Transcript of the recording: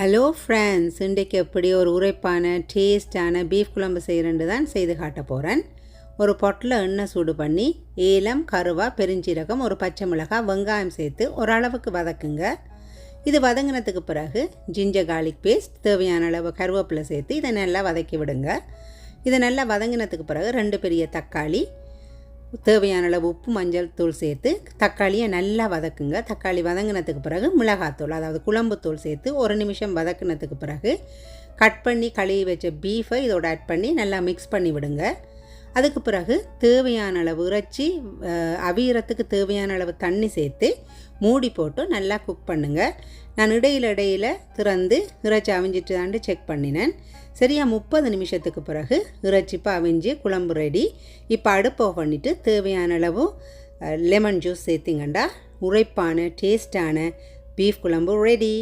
Hello friends, இன்றைக்கு எப்படி ஒரு உரைப்பான டேஸ்டான பீஃப் குழம்பு செய்கிறேன்னு தான் செய்து காட்ட போகிறேன். ஒரு பொட்டில் எண்ணெய் சூடு பண்ணி ஏலம், கருவா, பெருஞ்சீரகம், ஒரு பச்சை மிளகாய், வெங்காயம் சேர்த்து ஓரளவுக்கு வதக்குங்க. இது வதங்கினதுக்கு பிறகு ஜிஞ்சர் கார்லிக் பேஸ்ட், தேவையான அளவு கருவேப்பிலை சேர்த்து இதை நல்லா வதக்கி விடுங்க. இதை நல்லா வதங்கினதுக்கு பிறகு 2 பெரிய தக்காளி, தேவையான அளவு உப்பு, மஞ்சள் தூள் சேர்த்து தக்காளியை நல்லா வதக்குங்க. தக்காளி வதங்கினதுக்கு பிறகு மிளகாத்தூள், அதாவது குழம்புத்தூள் சேர்த்து 1 நிமிஷம் வதக்கினதுக்கு பிறகு கட் பண்ணி கழுவி வச்ச பீஃபை இதோட ஆட் பண்ணி நல்லா மிக்ஸ் பண்ணி விடுங்க. அதுக்கு பிறகு தேவையான அளவு இறைச்சி அவியறத்துக்கு தேவையான அளவு தண்ணி சேர்த்து மூடி போட்டு நல்லா குக் பண்ணுங்கள். நான் இடையில் திறந்து இறைச்சி அவிஞ்சிட்டு தாண்டு செக் பண்ணினேன். சரியாக 30 நிமிஷத்துக்கு பிறகு இறைச்சி இப்போ அவிஞ்சு குழம்பு ரெடி. இப்போ அடுப்பு ஆஃப் பண்ணிவிட்டு தேவையான அளவு லெமன் ஜூஸ் சேர்த்திங்கண்டா உரைப்பான டேஸ்டான பீஃப் குழம்பு ரெடி.